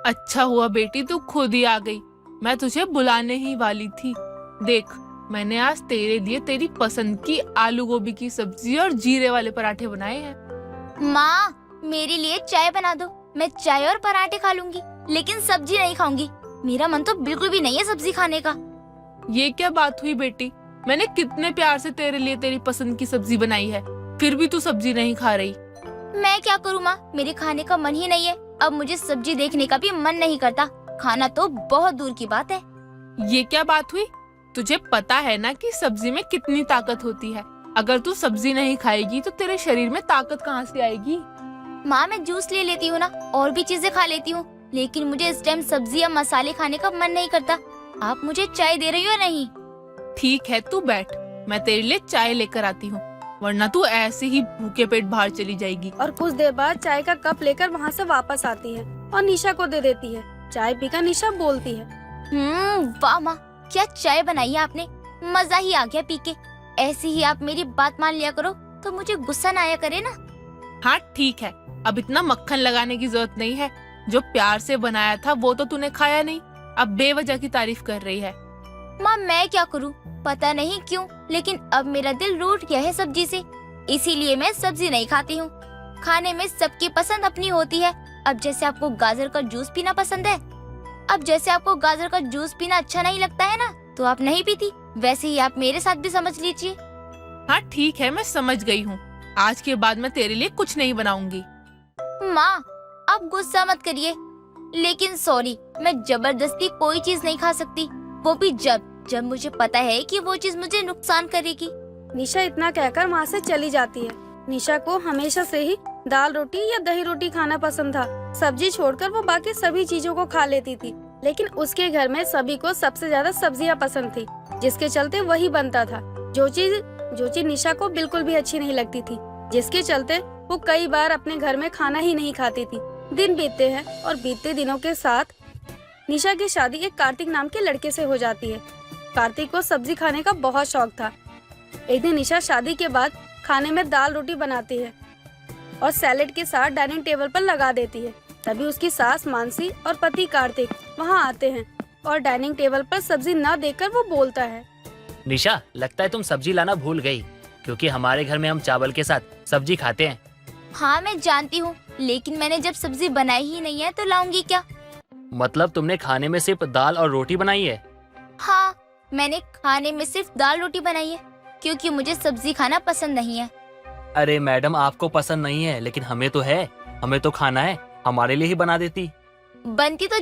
अच्छा हुआ बेटी तू खुद ही आ गई, मैं तुझे बुलाने ही वाली थी। देख, मैंने आज तेरे लिए तेरी पसंद की आलू गोभी की सब्जी और जीरे वाले पराठे बनाए हैं। माँ, मेरे लिए चाय बना दो। मैं चाय और पराठे खा लूंगी, लेकिन सब्जी नहीं खाऊंगी। मेरा मन तो बिल्कुल भी नहीं है सब्जी खाने का। ये क्या बात हुई बेटी? मैंने कितने प्यार से तेरे लिए तेरी पसंद की सब्जी बनाई है, फिर भी तू सब्जी नहीं खा रही। मैं क्या करूँ माँ, मेरे खाने का मन ही नहीं है। अब मुझे सब्जी देखने का भी मन नहीं करता। खाना तो बहुत दूर की बात है। ये क्या बात हुई? तुझे पता है ना कि सब्जी में कितनी ताकत होती है। अगर तू सब्जी नहीं खाएगी तो तेरे शरीर में ताकत कहाँ से आएगी? माँ, मैं जूस ले लेती हूँ ना, और भी चीजें खा लेती हूँ, लेकिन मुझे इस टाइम सब्जी या मसाले खाने का मन नहीं करता। आप मुझे चाय दे रही हो या नहीं? ठीक है, तू बैठ, मैं तेरे लिए चाय लेकर आती हूँ, वरना तू ऐसे ही भूखे पेट बाहर चली जाएगी। और कुछ देर बाद चाय का कप लेकर वहाँ से वापस आती है और निशा को दे देती है। चाय पीकर निशा बोलती है, वाह माँ, क्या चाय बनाई है आपने, मजा ही आ गया पी के। ऐसे ही आप मेरी बात मान लिया करो तो मुझे गुस्सा ना आया करे ना। हाँ ठीक है, अब इतना मक्खन लगाने की जरूरत नहीं है। जो प्यार से बनाया था वो तो तूने खाया नहीं, अब बेवजह की तारीफ कर रही है। माँ, मैं क्या करूँ, पता नहीं क्यों, लेकिन अब मेरा दिल रूठ गया है सब्जी से, इसीलिए मैं सब्जी नहीं खाती हूँ। खाने में सबकी पसंद अपनी होती है। अब जैसे आपको गाजर का जूस पीना पसंद है, अब जैसे आपको गाजर का जूस पीना अच्छा नहीं लगता है ना, तो आप नहीं पीती, वैसे ही आप मेरे साथ भी समझ लीजिए। हाँ ठीक है, मैं समझ गई हूँ। आज के बाद मैं तेरे लिए कुछ नहीं बनाऊंगी। माँ, आप गुस्सा मत करिए, लेकिन सॉरी, मैं जबरदस्ती कोई चीज नहीं खा सकती, वो भी जब मुझे पता है कि वो चीज मुझे नुकसान करेगी। निशा इतना कहकर वहाँ से चली जाती है। निशा को हमेशा से ही दाल रोटी या दही रोटी खाना पसंद था। सब्जी छोड़कर वो बाकी सभी चीजों को खा लेती थी, लेकिन उसके घर में सभी को सबसे ज्यादा सब्जियां पसंद थी, जिसके चलते वही बनता था। जो चीज निशा को बिल्कुल भी अच्छी नहीं लगती थी, जिसके चलते वो कई बार अपने घर में खाना ही नहीं खाती थी। दिन बीतते हैं और बीतते दिनों के साथ निशा की शादी एक कार्तिक नाम के लड़के से हो जाती है। कार्तिक को सब्जी खाने का बहुत शौक था। एक दिन निशा शादी के बाद खाने में दाल रोटी बनाती है और सैलेड के साथ डाइनिंग टेबल पर लगा देती है। तभी उसकी सास मानसी और पति कार्तिक वहाँ आते हैं और डाइनिंग टेबल पर सब्जी न देखकर वो बोलता है, निशा, लगता है तुम सब्जी लाना भूल गई, क्योंकि हमारे घर में हम चावल के साथ सब्जी खाते हैं। हाँ मैं जानती हूँ, लेकिन मैंने जब सब्जी बनाई ही नहीं है तो लाऊंगी क्या? मतलब तुमने खाने में सिर्फ दाल और रोटी बनाई है? हाँ, मैंने खाने में सिर्फ दाल रोटी बनाई है, क्योंकि मुझे सब्जी खाना पसंद नहीं है। अरे मैडम, आपको पसंद नहीं है, लेकिन हमें तो है, हमें तो खाना है, हमारे लिए ही बना देती। बनती तो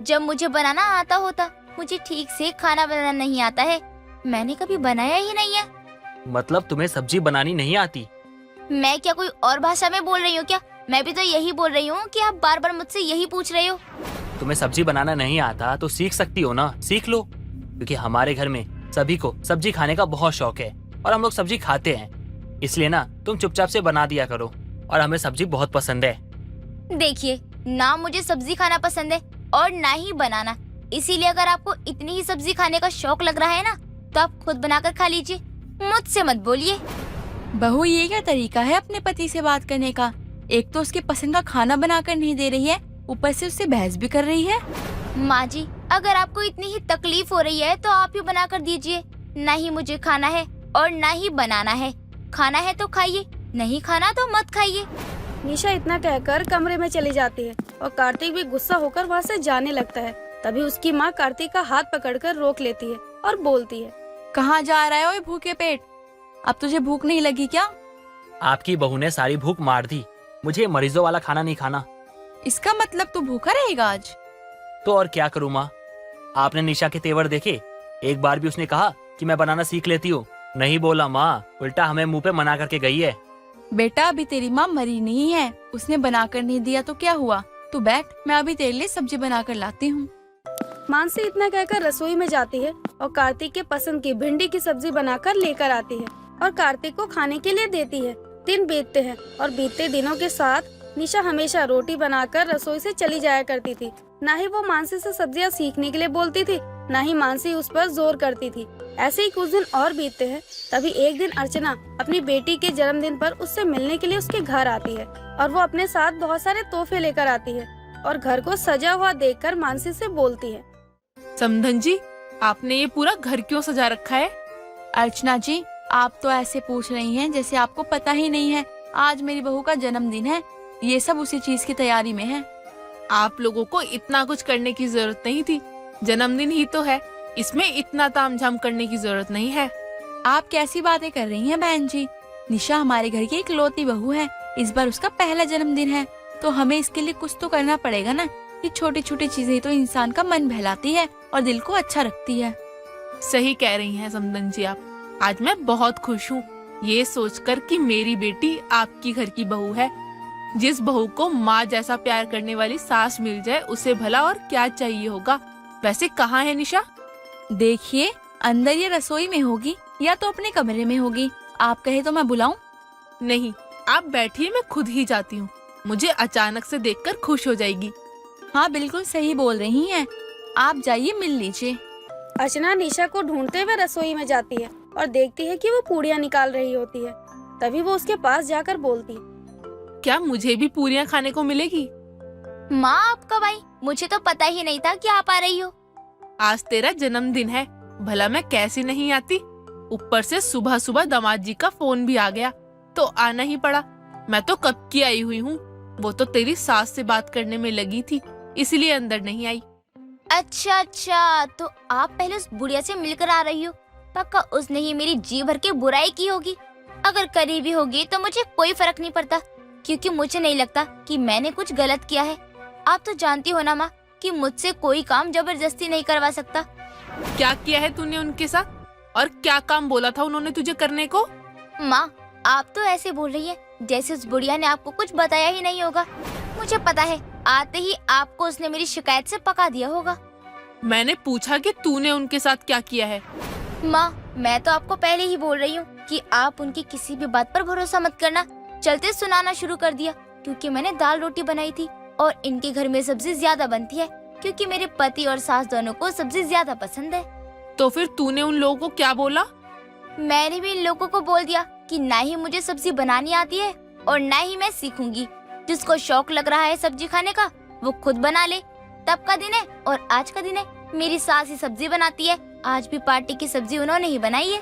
जब मुझे बनाना आता होता। मुझे ठीक से खाना बनाना नहीं आता है, मैंने कभी बनाया ही नहीं है। मतलब तुम्हें सब्जी बनानी नहीं आती? मैं क्या कोई और भाषा में बोल रही हूँ क्या? मैं भी तो यही बोल रही हूँ कि आप बार बार मुझसे यही पूछ रहे हो। तुम्हें सब्जी बनाना नहीं आता तो सीख सकती हो ना, सीख लो, क्योंकि हमारे घर में सभी को सब्जी खाने का बहुत शौक है और हम लोग सब्जी खाते हैं। इसलिए ना तुम चुपचाप से बना दिया करो, और हमें सब्जी बहुत पसंद है। देखिए, ना मुझे सब्जी खाना पसंद है और ना ही बनाना। इसीलिए अगर आपको इतनी ही सब्जी खाने का शौक लग रहा है ना, तो आप खुद बनाकर खा लीजिए, मुझसे मत बोलिए। बहू, ये क्या तरीका है अपने पति से बात करने का? एक तो उसके पसंद का खाना बनाकर नहीं दे रही है, ऊपर से उससे बहस भी कर रही है। माँ जी, अगर आपको इतनी ही तकलीफ हो रही है तो आप ही बना कर दीजिए। ना ही मुझे खाना है और ना ही बनाना है। खाना है तो खाइए, नहीं खाना तो मत खाइए। निशा इतना कहकर कमरे में चली जाती है और कार्तिक भी गुस्सा होकर वहाँ से जाने लगता है। तभी उसकी माँ कार्तिक का हाथ पकड़कर रोक लेती है और बोलती है, कहाँ जा रहा है ओए भूखे पेट? अब तुझे भूख नहीं लगी क्या? आपकी बहू ने सारी भूख मार दी। मुझे मरीजों वाला खाना नहीं खाना। इसका मतलब तू भूखा रहेगा आज? तो और क्या करूँ माँ? आपने निशा के तेवर देखे? एक बार भी उसने कहा कि मैं बनाना सीख लेती हूँ? नहीं बोला माँ, उल्टा हमें मुंह पे मना करके गई है। बेटा, अभी तेरी माँ मरी नहीं है, उसने बनाकर नहीं दिया तो क्या हुआ? तू बैठ, मैं अभी तेरे लिए सब्जी बनाकर लाती हूँ। मानसी इतना कहकर रसोई में जाती है और कार्तिक के पसंद की भिंडी की सब्जी बनाकर लेकर आती है और कार्तिक को खाने के लिए देती है। दिन बीतते हैं और बीतते दिनों के साथ निशा हमेशा रोटी बनाकर रसोई से चली जाया करती थी। ना ही वो मानसी से सब्जियां सीखने के लिए बोलती थी, ना ही मानसी उस पर जोर करती थी। ऐसे ही कुछ दिन और बीतते हैं। तभी एक दिन अर्चना अपनी बेटी के जन्मदिन पर उससे मिलने के लिए उसके घर आती है और वो अपने साथ बहुत सारे तोहफे लेकर आती है और घर को सजा हुआ देखकर मानसी से बोलती है, समधन जी, आपने ये पूरा घर क्यों सजा रखा है? अर्चना जी, आप तो ऐसे पूछ रही हैं जैसे आपको पता ही नहीं है। आज मेरी बहू का जन्मदिन है, ये सब उसी चीज की तैयारी में है। आप लोगों को इतना कुछ करने की जरूरत नहीं थी। जन्मदिन ही तो है, इसमें इतना तामझाम करने की जरूरत नहीं है। आप कैसी बातें कर रही हैं बहन जी? निशा हमारे घर की इकलौती बहू है, इस बार उसका पहला जन्मदिन है, तो हमें इसके लिए कुछ तो करना पड़ेगा ना। ये छोटी छोटी चीजें तो इंसान का मन बहलाती है और दिल को अच्छा रखती है। सही कह रही हैं समधन जी आप। आज मैं बहुत खुश हूँ ये सोचकर कि मेरी बेटी आपकी घर की बहू है। जिस बहू को माँ जैसा प्यार करने वाली सास मिल जाए, उसे भला और क्या चाहिए होगा। वैसे कहाँ है निशा? देखिए, अंदर ये रसोई में होगी या तो अपने कमरे में होगी। आप कहे तो मैं बुलाऊं? नहीं, आप बैठिए, मैं खुद ही जाती हूँ। मुझे अचानक से देखकर खुश हो जाएगी। हाँ, बिल्कुल सही बोल रही हैं। आप जाइए, मिल लीजिए। अर्चना निशा को ढूंढते हुए रसोई में जाती है और देखती है कि वो पूड़ियाँ निकाल रही होती है। तभी वो उसके पास जाकर बोलती है, क्या मुझे भी पूरियाँ खाने को मिलेगी? माँ, आप कब आई? मुझे तो पता ही नहीं था कि आप आ रही हो। आज तेरा जन्मदिन है, भला मैं कैसे नहीं आती। ऊपर से सुबह सुबह दामाद जी का फोन भी आ गया, तो आना ही पड़ा। मैं तो कब की आई हुई हूँ, वो तो तेरी सास से बात करने में लगी थी, इसलिए अंदर नहीं आई। अच्छा, तो आप पहले उस बुढ़िया से मिलकर आ रही हो। पक्का उसने ही मेरी जी भर के बुराई की होगी। अगर करी भी होगी तो मुझे कोई फर्क नहीं पड़ता, क्योंकि मुझे नहीं लगता कि मैंने कुछ गलत किया है। आप तो जानती हो ना माँ कि मुझसे कोई काम जबरदस्ती नहीं करवा सकता। क्या किया है तूने उनके साथ, और क्या काम बोला था उन्होंने तुझे करने को? माँ, आप तो ऐसे बोल रही है जैसे उस बुढ़िया ने आपको कुछ बताया ही नहीं होगा। मुझे पता है, आते ही आपको उसने मेरी शिकायत से पका दिया होगा। मैंने पूछा कि तूने उनके साथ क्या किया है। माँ, मैं तो आपको पहले ही बोल रही हूँ कि आप उनकी किसी भी बात पर भरोसा मत करना। चलते सुनाना शुरू कर दिया क्योंकि मैंने दाल रोटी बनाई थी और इनके घर में सब्जी ज्यादा बनती है क्योंकि मेरे पति और सास दोनों को सब्जी ज्यादा पसंद है। तो फिर तूने उन लोगों को क्या बोला? मैंने भी इन लोगों को बोल दिया कि ना ही मुझे सब्जी बनानी आती है और ना ही मैं सीखूंगी। जिसको शौक लग रहा है सब्जी खाने का, वो खुद बना ले। तब का दिन है और आज का दिन है, मेरी सास ही सब्जी बनाती है। आज भी पार्टी की सब्जी उन्होंने ही बनाई है।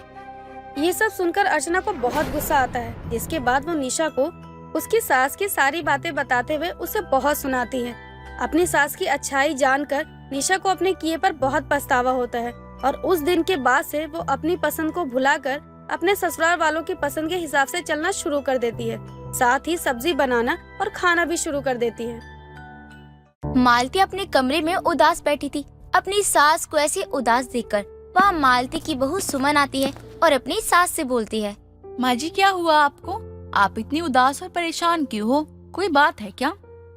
ये सब सुनकर अर्चना को बहुत गुस्सा आता है, जिसके बाद वो निशा को उसकी सास की सारी बातें बताते हुए उसे बहुत सुनाती है। अपनी सास की अच्छाई जानकर निशा को अपने किए पर बहुत पछतावा होता है और उस दिन के बाद से वो अपनी पसंद को भुलाकर अपने ससुराल वालों की पसंद के हिसाब से चलना शुरू कर देती है। साथ ही सब्जी बनाना और खाना भी शुरू कर देती है। मालती अपने कमरे में उदास बैठी थी। अपनी सास को ऐसे उदास देखकर वहाँ मालती की बहू सुमन आती है और अपनी सास से बोलती है, माँ जी, क्या हुआ आपको? आप इतनी उदास और परेशान क्यों हो? कोई बात है क्या?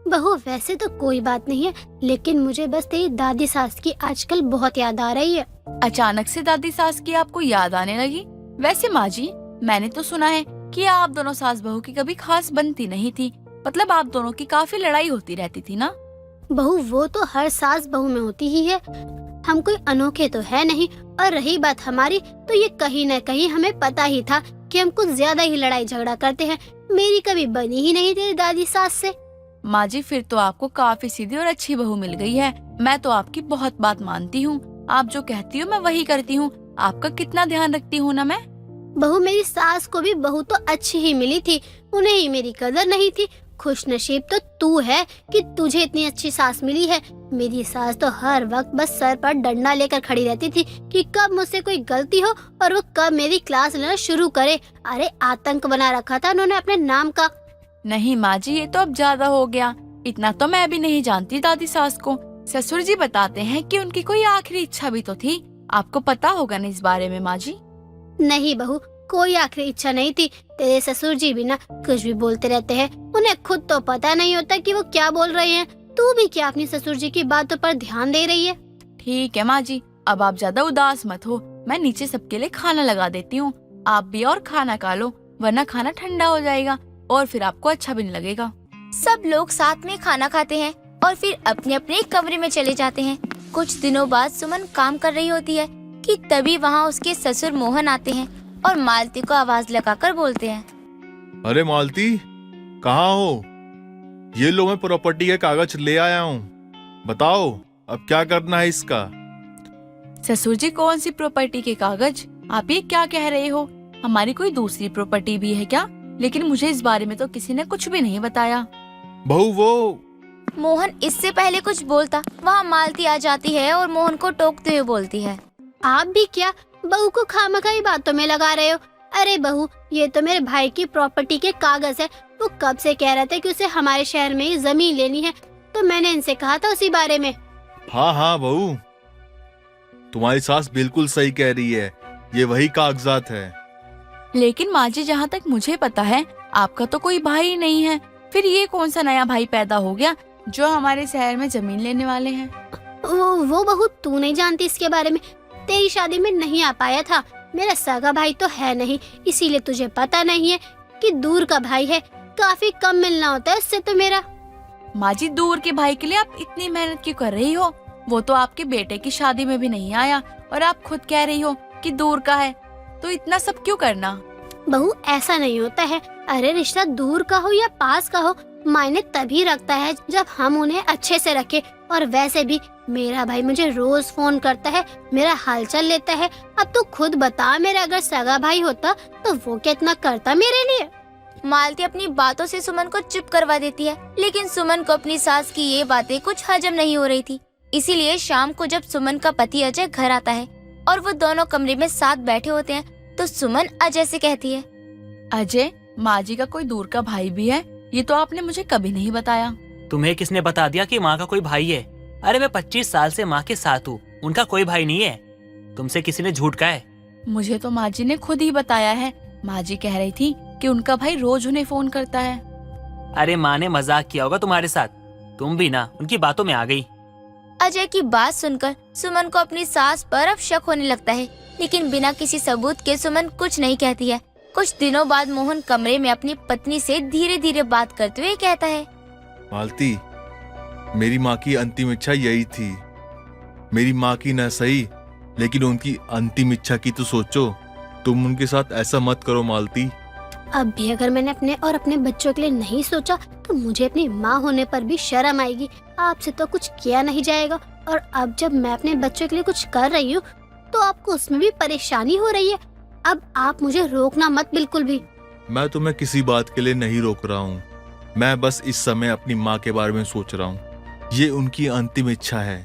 बहू, वैसे तो कोई बात नहीं है, लेकिन मुझे बस तेरी दादी सास की आजकल बहुत याद आ रही है। अचानक से दादी सास की आपको याद आने लगी? वैसे माँ जी, मैंने तो सुना है कि आप दोनों सास बहू की कभी खास बनती नहीं थी। मतलब आप दोनों की काफी लड़ाई होती रहती थी ना? बहू वो तो हर सास बहू में होती ही है, हम कोई अनोखे तो है नहीं। और रही बात हमारी, तो ये कहीं न कहीं हमें पता ही था कि हम कुछ ज्यादा ही लड़ाई झगड़ा करते हैं। मेरी कभी बनी ही नहीं तेरी दादी सास से। माँ जी फिर तो आपको काफी सीधी और अच्छी बहू मिल गई है। मैं तो आपकी बहुत बात मानती हूँ, आप जो कहती हो मैं वही करती हूँ। आपका कितना ध्यान रखती हूँ ना मैं। बहू मेरी सास को भी बहू तो अच्छी ही मिली थी, उन्हें ही मेरी कदर नहीं थी। खुशनसीब तो तू है कि तुझे इतनी अच्छी सास मिली है। मेरी सास तो हर वक्त बस सर पर डंडा लेकर खड़ी रहती थी कि कब मुझसे कोई गलती हो और वो कब मेरी क्लास लेना शुरू करे। अरे आतंक बना रखा था उन्होंने अपने नाम का। नहीं माँ जी, ये तो अब ज्यादा हो गया। इतना तो मैं भी नहीं जानती दादी सास को। ससुर जी बताते हैं कि उनकी कोई आखिरी इच्छा भी तो थी। आपको पता होगा ना इस बारे में माँ जी? नहीं बहू, कोई आखिरी इच्छा नहीं थी। तेरे ससुर जी भी ना कुछ भी बोलते रहते हैं, उन्हें खुद तो पता नहीं होता कि वो क्या बोल रहे हैं। तू भी क्या अपनी ससुर जी की बातों पर ध्यान दे रही है? ठीक है माँ जी, अब आप ज्यादा उदास मत हो। मैं नीचे सबके लिए खाना लगा देती हूँ। आप भी और खाना खा लो, वरना खाना ठंडा हो जाएगा और फिर आपको अच्छा भी नहीं लगेगा। सब लोग साथ में खाना खाते हैं और फिर अपने अपने कमरे में चले जाते हैं। कुछ दिनों बाद सुमन काम कर रही होती है कि तभी वहाँ उसके ससुर मोहन आते हैं और मालती को आवाज लगाकर बोलते हैं, अरे मालती, कहाँ हो? ये लो, मैं प्रॉपर्टी के कागज ले आया हूँ। बताओ अब क्या करना है इसका? ससुर जी कौन सी प्रॉपर्टी के कागज? आप ये क्या कह रहे हो? हमारी कोई दूसरी प्रॉपर्टी भी है क्या? लेकिन मुझे इस बारे में तो किसी ने कुछ भी नहीं बताया। बहू वो मोहन इससे पहले कुछ बोलता, वहाँ मालती आ जाती है और मोहन को टोकते हुए बोलती है, आप भी क्या बहू को खामखाई बातों में लगा रहे हो? अरे बहू, ये तो मेरे भाई की प्रॉपर्टी के कागज है। वो कब से कह रहे थे कि उसे हमारे शहर में ही जमीन लेनी है, तो मैंने इनसे कहा था उसी बारे में। हाँ हाँ बहू, तुम्हारी सास बिल्कुल सही कह रही है, ये वही कागजात है। लेकिन माँ जी जहाँ तक मुझे पता है आपका तो कोई भाई ही नहीं है। फिर ये कौन सा नया भाई पैदा हो गया जो हमारे शहर में जमीन लेने वाले हैं? वो बहू तू नहीं जानती इसके बारे में, तेरी शादी में नहीं आ पाया था। मेरा सगा भाई तो है नहीं, इसीलिए तुझे पता नहीं है कि दूर का भाई है, काफी कम मिलना होता है इससे तो मेरा। माँ जी दूर के भाई के लिए आप इतनी मेहनत क्यों कर रही हो? वो तो आपके बेटे की शादी में भी नहीं आया और आप खुद कह रही हो कि दूर का है, तो इतना सब क्यों करना? बहू ऐसा नहीं होता है। अरे रिश्ता दूर का हो या पास का हो, मायने तभी रखता है जब हम उन्हें अच्छे से रखें। और वैसे भी मेरा भाई मुझे रोज फोन करता है, मेरा हालचाल लेता है। अब तो खुद बता, मेरा अगर सगा भाई होता तो वो कितना करता मेरे लिए। मालती अपनी बातों से सुमन को चुप करवा देती है, लेकिन सुमन को अपनी सास की ये बातें कुछ हजम नहीं हो रही थी। इसीलिए शाम को जब सुमन का पति अजय घर आता है और वो दोनों कमरे में साथ बैठे होते हैं, तो सुमन अजय से कहती है, अजय, माँ जी का कोई दूर का भाई भी है? ये तो आपने मुझे कभी नहीं बताया। तुम्हें किसने बता दिया कि माँ का कोई भाई है? अरे मैं 25 साल से माँ के साथ हूँ, उनका कोई भाई नहीं है। तुमसे किसी ने झूठ कहा है? मुझे तो माँ जी ने खुद ही बताया है। माँ जी कह रही थी कि उनका भाई रोज उन्हें फोन करता है। अरे माँ ने मजाक किया होगा तुम्हारे साथ, तुम भी ना उनकी बातों में आ गई। अजय की बात सुनकर सुमन को अपनी सास पर अब शक होने लगता है, लेकिन बिना किसी सबूत के सुमन कुछ नहीं कहती है। कुछ दिनों बाद मोहन कमरे में अपनी पत्नी से धीरे धीरे बात करते हुए कहता है, मालती, मेरी माँ की अंतिम इच्छा यही थी। मेरी माँ की न सही, लेकिन उनकी अंतिम इच्छा की तो सोचो। तुम उनके साथ ऐसा मत करो मालती। अब भी अगर मैंने अपने और अपने बच्चों के लिए नहीं सोचा तो मुझे अपनी माँ होने पर भी शर्म आएगी। आपसे तो कुछ किया नहीं जाएगा, और अब जब मैं अपने बच्चों के लिए कुछ कर रही हूँ तो आपको उसमें भी परेशानी हो रही है। अब आप मुझे रोकना मत बिल्कुल भी। मैं तुम्हें किसी बात के लिए नहीं रोक रहा हूँ, मैं बस इस समय अपनी माँ के बारे में सोच रहा हूँ। ये उनकी अंतिम इच्छा है,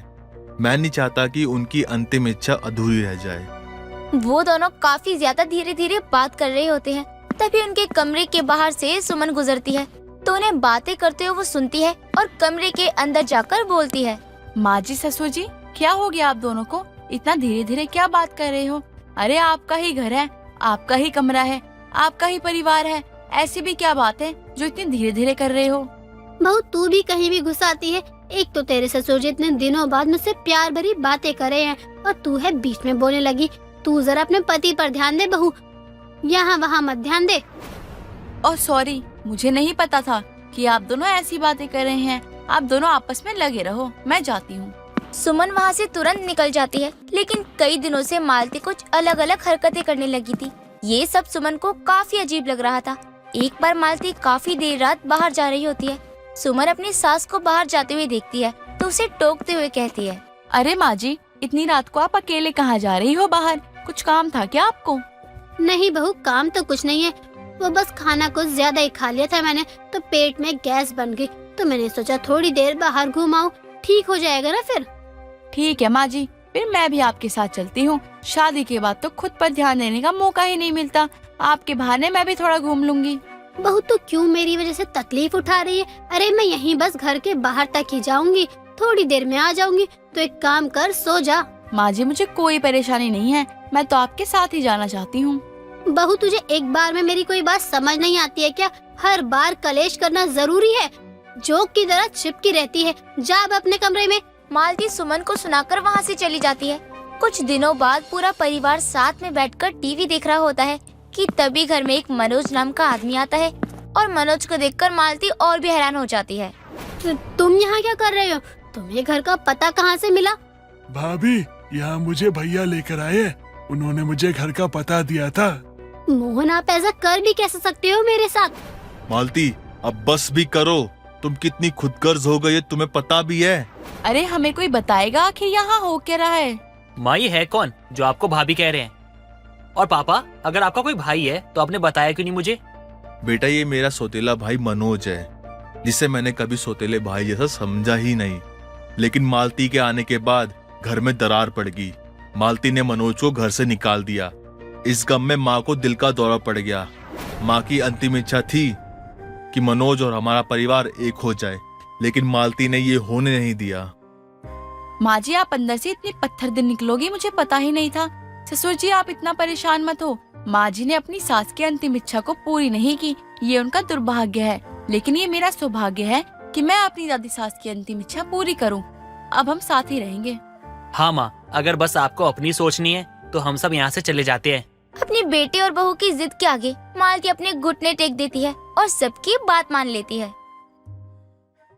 मैं नहीं चाहता कि उनकी अंतिम इच्छा अधूरी रह जाए। वो दोनों काफी ज्यादा धीरे धीरे बात कर रहे होते हैं। तभी उनके कमरे के बाहर से सुमन गुजरती है, तो उन्हें बातें करते हुए वो सुनती है और कमरे के अंदर जाकर बोलती है, माँ जी, ससुर जी, क्या हो गया आप दोनों को? इतना धीरे धीरे क्या बात कर रहे हो? अरे आपका ही घर है, आपका ही कमरा है, आपका ही परिवार है, ऐसी भी क्या बात है जो इतनी धीरे धीरे कर रहे हो? बहू तू भी कहीं भी घुस आती है। एक तो तेरे ससुर जी इतने दिनों बाद मुझसे प्यार भरी बातें कर रहे हैं और तू है बीच में बोलने लगी। तू जरा अपने पति पर ध्यान दे बहू, यहाँ वहाँ मत ध्यान दे। और सॉरी, मुझे नहीं पता था कि आप दोनों ऐसी बातें कर रहे हैं। आप दोनों आपस में लगे रहो, मैं जाती हूँ। सुमन वहाँ से तुरंत निकल जाती है, लेकिन कई दिनों से मालती कुछ अलग अलग हरकतें करने लगी थी। ये सब सुमन को काफी अजीब लग रहा था। एक बार मालती काफी देर रात बाहर जा रही होती है। सुमन अपनी सास को बाहर जाते हुए देखती है तो उसे टोकते हुए कहती है, अरे माँ जी, इतनी रात को आप अकेले कहाँ जा रही हो बाहर? कुछ काम था क्या आपको? नहीं बहू, काम तो कुछ नहीं है, वो बस खाना कुछ ज्यादा ही खा लिया था मैंने, तो पेट में गैस बन गई, तो मैंने सोचा थोड़ी देर बाहर घुमाऊं, ठीक हो जाएगा ना फिर। ठीक है माँ जी, फिर मैं भी आपके साथ चलती हूँ। शादी के बाद तो खुद पर ध्यान देने का मौका ही नहीं मिलता। आपके बहाने मैं भी थोड़ा घूम लूंगी। बहू तो क्यों मेरी वजह से तकलीफ उठा रही है? अरे मैं यहीं बस घर के बाहर तक ही जाऊंगी, थोड़ी देर में आ जाऊंगी। तो एक काम कर, सो जा। माँ जी, मुझे कोई परेशानी नहीं है, मैं तो आपके साथ ही जाना चाहती हूँ। बहू तुझे एक बार में मेरी कोई बात समझ नहीं आती है क्या? हर बार कलेश करना जरूरी है? जोक की तरह चिपकी रहती है। जा अब अपने कमरे में। मालती सुमन को सुनाकर वहाँ से चली जाती है। कुछ दिनों बाद पूरा परिवार साथ में बैठकर टीवी देख रहा होता है कि तभी घर में एक मनोज नाम का आदमी आता है और मनोज को देखकर मालती और भी हैरान हो जाती है। तुम यहाँ क्या कर रहे हो? तुम्हें घर का पता कहाँ से मिला? भाभी, यहाँ मुझे भैया लेकर आए, उन्होंने मुझे घर का पता दिया था। मोहन, आप ऐसा कर भी कैसे सकते हो मेरे साथ? मालती, अब बस भी करो। तुम कितनी खुदगर्ज हो गई है, तुम्हें पता भी है। अरे हमें कोई बताएगा आखिर यहाँ हो क्या रहा है? माँ, ये है कौन जो आपको भाभी कह रहे हैं? और पापा, अगर आपका कोई भाई है तो आपने बताया क्यों नहीं मुझे? बेटा, ये मेरा सौतेला भाई मनोज है, जिसे मैंने कभी सौतेले भाई जैसा समझा ही नहीं। लेकिन मालती के आने के बाद घर में दरार पड़ गई। मालती ने मनोज को घर से निकाल दिया। इस गम में माँ को दिल का दौरा पड़ गया। माँ की अंतिम इच्छा थी कि मनोज और हमारा परिवार एक हो जाए, लेकिन मालती ने ये होने नहीं दिया। माँ जी, आप अंदर से इतनी पत्थर दिल निकलोगी, मुझे पता ही नहीं था। ससुर जी, आप इतना परेशान मत हो। माँ जी ने अपनी सास की अंतिम इच्छा को पूरी नहीं की, ये उनका दुर्भाग्य है। लेकिन ये मेरा सौभाग्य है कि मैं अपनी दादी सास की अंतिम इच्छा पूरी करूँ। अब हम साथ ही रहेंगे। हाँ माँ, अगर बस आपको अपनी सोचनी है तो हम सब यहाँ से चले जाते हैं। अपनी बेटे और बहू की जिद के आगे मालती अपने घुटने टेक देती है और सबकी बात मान लेती है।